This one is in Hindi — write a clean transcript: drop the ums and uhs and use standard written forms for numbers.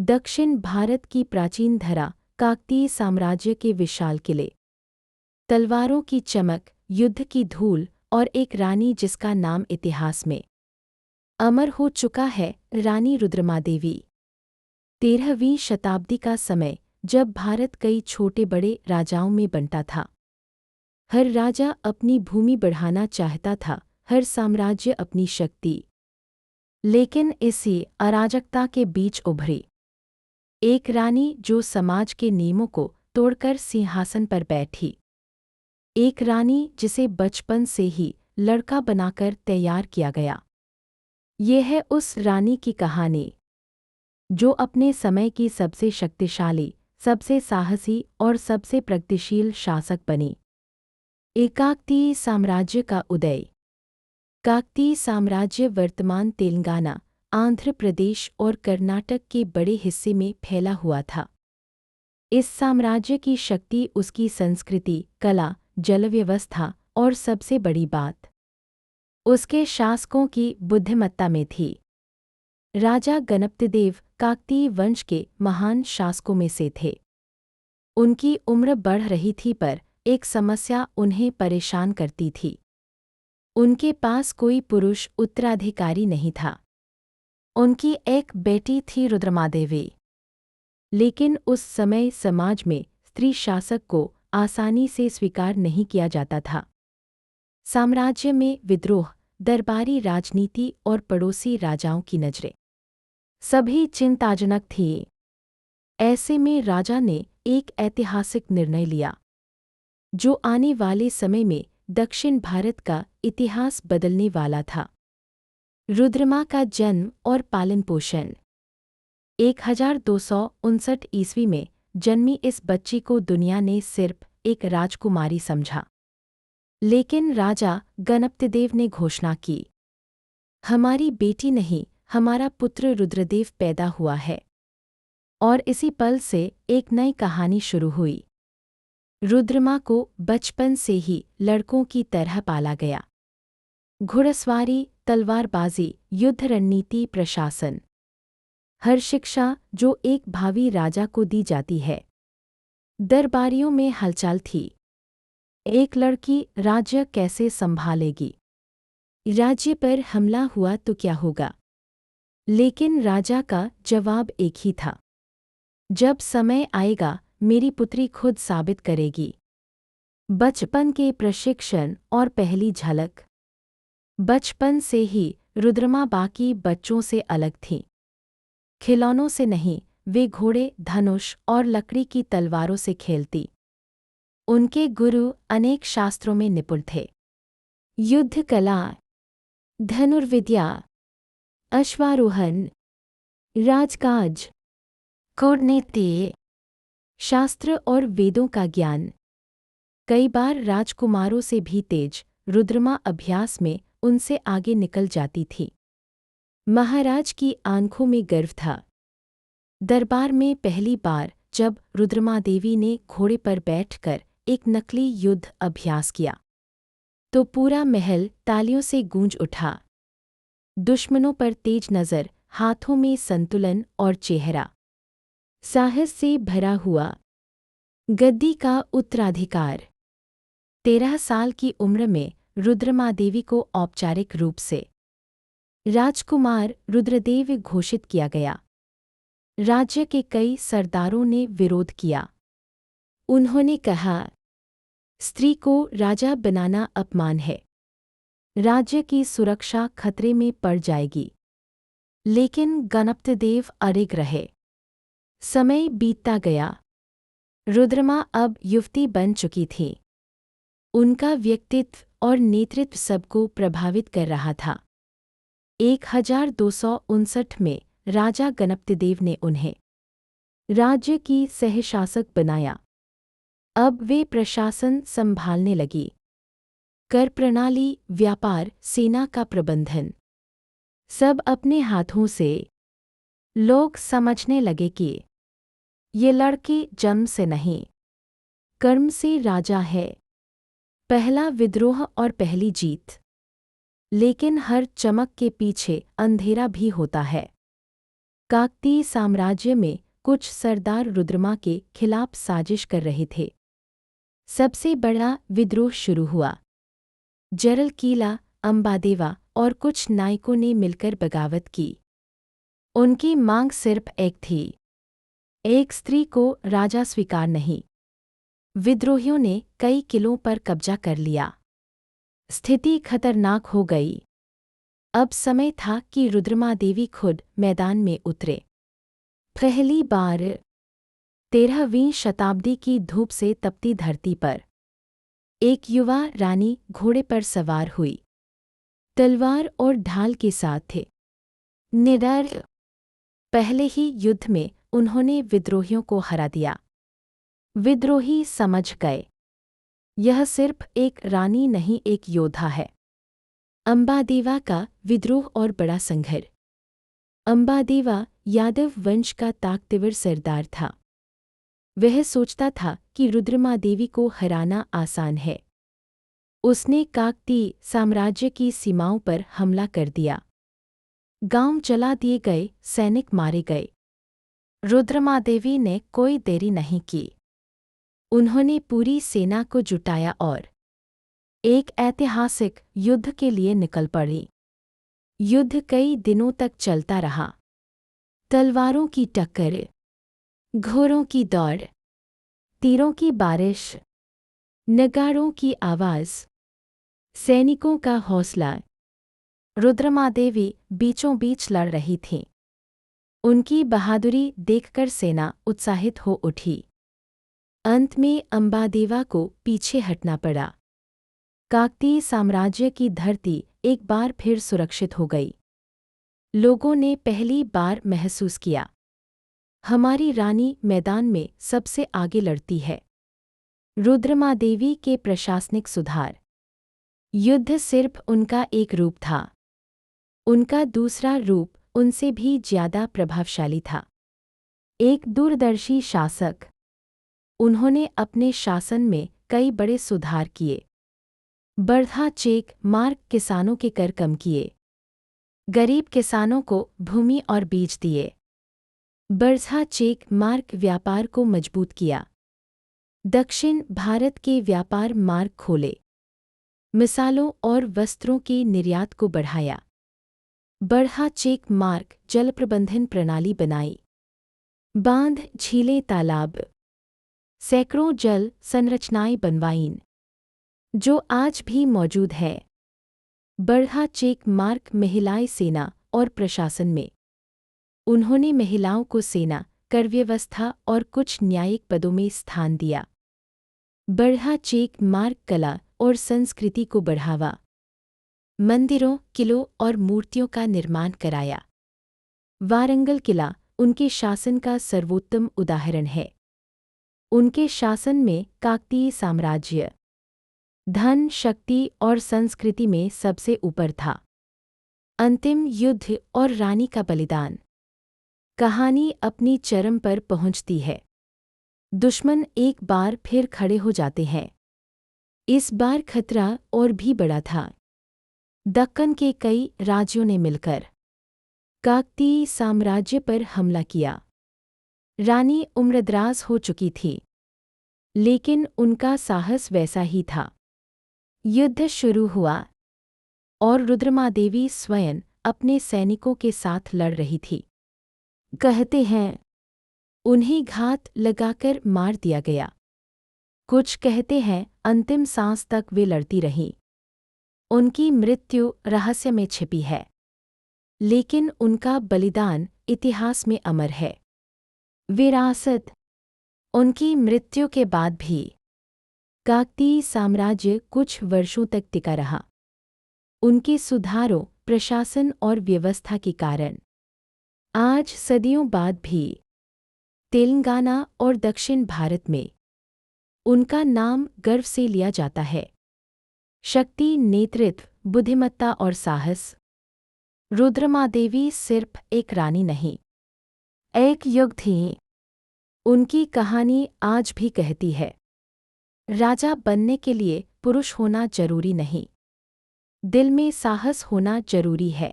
दक्षिण भारत की प्राचीन धरा, काकतीय साम्राज्य के विशाल किले, तलवारों की चमक, युद्ध की धूल और एक रानी जिसका नाम इतिहास में अमर हो चुका है, रानी रुद्रमादेवी। 13वीं शताब्दी का समय, जब भारत कई छोटे बड़े राजाओं में बंटा था। हर राजा अपनी भूमि बढ़ाना चाहता था, हर साम्राज्य अपनी शक्ति। लेकिन इसी अराजकता के बीच उभरी एक रानी जो समाज के नियमों को तोड़कर सिंहासन पर बैठी। एक रानी जिसे बचपन से ही लड़का बनाकर तैयार किया गया। यह है उस रानी की कहानी जो अपने समय की सबसे शक्तिशाली, सबसे साहसी और सबसे प्रगतिशील शासक बनी। काकतीय साम्राज्य का उदय। काकतीय साम्राज्य वर्तमान तेलंगाना, आंध्र प्रदेश और कर्नाटक के बड़े हिस्से में फैला हुआ था। इस साम्राज्य की शक्ति उसकी संस्कृति, कला, जलव्यवस्था और सबसे बड़ी बात, उसके शासकों की बुद्धिमत्ता में थी। राजा गणपतिदेव काकतीय वंश के महान शासकों में से थे। उनकी उम्र बढ़ रही थी पर एक समस्या उन्हें परेशान करती थी। उनके पास कोई पुरुष उत्तराधिकारी नहीं था। उनकी एक बेटी थी रुद्रमादेवी। लेकिन उस समय समाज में स्त्री शासक को आसानी से स्वीकार नहीं किया जाता था। साम्राज्य में विद्रोह, दरबारी राजनीति और पड़ोसी राजाओं की नजरें सभी चिंताजनक थी। ऐसे में राजा ने एक ऐतिहासिक निर्णय लिया जो आने वाले समय में दक्षिण भारत का इतिहास बदलने वाला था। रुद्रमा का जन्म और पालन पोषण। 1259 ईस्वी में जन्मी इस बच्ची को दुनिया ने सिर्फ एक राजकुमारी समझा। लेकिन राजा गणपतिदेव ने घोषणा की, हमारी बेटी नहीं, हमारा पुत्र रुद्रदेव पैदा हुआ है। और इसी पल से एक नई कहानी शुरू हुई। रुद्रमा को बचपन से ही लड़कों की तरह पाला गया। घुड़सवारी, तलवारबाजी, युद्ध रणनीति, प्रशासन, हर शिक्षा जो एक भावी राजा को दी जाती है। दरबारियों में हलचल थी। एक लड़की राज्य कैसे संभालेगी? राज्य पर हमला हुआ तो क्या होगा? लेकिन राजा का जवाब एक ही था, जब समय आएगा मेरी पुत्री खुद साबित करेगी। बचपन के प्रशिक्षण और पहली झलक। बचपन से ही रुद्रमा बाकी बच्चों से अलग थी। खिलौनों से नहीं, वे घोड़े, धनुष और लकड़ी की तलवारों से खेलती। उनके गुरु अनेक शास्त्रों में निपुण थे। युद्ध कला, धनुर्विद्या, अश्वारोहण, राजकाज, कूटनीति, शास्त्र और वेदों का ज्ञान। कई बार राजकुमारों से भी तेज, रुद्रमा अभ्यास में उनसे आगे निकल जाती थी। महाराज की आंखों में गर्व था। दरबार में पहली बार जब रुद्रमादेवी ने घोड़े पर बैठकर एक नकली युद्ध अभ्यास किया, तो पूरा महल तालियों से गूंज उठा। दुश्मनों पर तेज नज़र, हाथों में संतुलन और चेहरा साहस से भरा हुआ। गद्दी का उत्तराधिकार। 13 साल की उम्र में रुद्रमादेवी को औपचारिक रूप से राजकुमार रुद्रदेव घोषित किया गया। राज्य के कई सरदारों ने विरोध किया। उन्होंने कहा, स्त्री को राजा बनाना अपमान है। राज्य की सुरक्षा खतरे में पड़ जाएगी। लेकिन गणपतिदेव अडिग रहे। समय बीतता गया। रुद्रमा अब युवती बन चुकी थी। उनका व्यक्तित्व और नेतृत्व सबको प्रभावित कर रहा था। 1259 में राजा गणपतिदेव ने उन्हें राज्य की सहशासक बनाया। अब वे प्रशासन संभालने लगी। कर प्रणाली, व्यापार, सेना का प्रबंधन, सब अपने हाथों से। लोग समझने लगे कि ये लड़की जन्म से नहीं, कर्म से राजा है। पहला विद्रोह और पहली जीत। लेकिन हर चमक के पीछे अंधेरा भी होता है। काकतीय साम्राज्य में कुछ सरदार रुद्रमा के खिलाफ साजिश कर रहे थे। सबसे बड़ा विद्रोह शुरू हुआ। जरल कीला, अंबादेवा और कुछ नायकों ने मिलकर बगावत की। उनकी मांग सिर्फ एक थी, एक स्त्री को राजा स्वीकार नहीं। विद्रोहियों ने कई किलों पर कब्जा कर लिया। स्थिति खतरनाक हो गई। अब समय था कि रुद्रमा देवी खुद मैदान में उतरे। पहली बार 13वीं शताब्दी की धूप से तपती धरती पर एक युवा रानी घोड़े पर सवार हुई, तलवार और ढाल के साथ थे। निडर। पहले ही युद्ध में उन्होंने विद्रोहियों को हरा दिया। विद्रोही समझ गए, यह सिर्फ एक रानी नहीं, एक योद्धा है। अंबादेवा का विद्रोह और बड़ा संघर्ष। अंबादेवा यादव वंश का ताकतवर सरदार था। वह सोचता था कि रुद्रमा देवी को हराना आसान है। उसने काकतीय साम्राज्य की सीमाओं पर हमला कर दिया। गांव जला दिए गए, सैनिक मारे गए। रुद्रमा देवी ने कोई देरी नहीं की। उन्होंने पूरी सेना को जुटाया और एक ऐतिहासिक युद्ध के लिए निकल पड़ी। युद्ध कई दिनों तक चलता रहा। तलवारों की टक्कर, घोड़ों की दौड़, तीरों की बारिश, नगाड़ों की आवाज़, सैनिकों का हौसला। रुद्रमा देवी बीचों बीच लड़ रही थीं। उनकी बहादुरी देखकर सेना उत्साहित हो उठी। अंत में अंबादेवा को पीछे हटना पड़ा। काकतीय साम्राज्य की धरती एक बार फिर सुरक्षित हो गई। लोगों ने पहली बार महसूस किया, हमारी रानी मैदान में सबसे आगे लड़ती है। रुद्रमा देवी के प्रशासनिक सुधार। युद्ध सिर्फ उनका एक रूप था। उनका दूसरा रूप उनसे भी ज्यादा प्रभावशाली था। एक दूरदर्शी शासक। उन्होंने अपने शासन में कई बड़े सुधार किए। बढ़ा चेक मार्क, किसानों के कर कम किए। गरीब किसानों को भूमि और बीज दिए। बढ़ा चेक मार्क व्यापार को मजबूत किया। दक्षिण भारत के व्यापार मार्ग खोले। मिसालों और वस्त्रों के निर्यात को बढ़ाया। बढ़ा चेक मार्ग जल प्रबंधन प्रणाली बनाई। बांध, झीलें, तालाब, सैकड़ों जल संरचनाएं बनवाईं, जो आज भी मौजूद है। बढ़ा चेक मार्ग महिलाएं सेना और प्रशासन में। उन्होंने महिलाओं को सेना, कर व्यवस्था और कुछ न्यायिक पदों में स्थान दिया। बढ़ा चेक मार्ग कला और संस्कृति को बढ़ावा। मंदिरों, किलों और मूर्तियों का निर्माण कराया। वारंगल किला उनके शासन का सर्वोत्तम उदाहरण है। उनके शासन में काकतीय साम्राज्य धन, शक्ति और संस्कृति में सबसे ऊपर था। अंतिम युद्ध और रानी का बलिदान। कहानी अपनी चरम पर पहुंचती है। दुश्मन एक बार फिर खड़े हो जाते हैं। इस बार खतरा और भी बड़ा था। दक्कन के कई राज्यों ने मिलकर काकतीय साम्राज्य पर हमला किया। रानी उम्रदराज हो चुकी थी, लेकिन उनका साहस वैसा ही था। युद्ध शुरू हुआ और रुद्रमा देवी स्वयं अपने सैनिकों के साथ लड़ रही थी। कहते हैं, उन्हें घात लगाकर मार दिया गया। कुछ कहते हैं अंतिम सांस तक वे लड़ती रहीं। उनकी मृत्यु रहस्य में छिपी है, लेकिन उनका बलिदान इतिहास में अमर है। विरासत। उनकी मृत्यु के बाद भी काकतीय साम्राज्य कुछ वर्षों तक टिका रहा। उनके सुधारों, प्रशासन और व्यवस्था के कारण आज सदियों बाद भी तेलंगाना और दक्षिण भारत में उनका नाम गर्व से लिया जाता है। शक्ति, नेतृत्व, बुद्धिमत्ता और साहस। रुद्रमा देवी सिर्फ एक रानी नहीं, एक युग थी। उनकी कहानी आज भी कहती है, राजा बनने के लिए पुरुष होना जरूरी नहीं, दिल में साहस होना जरूरी है।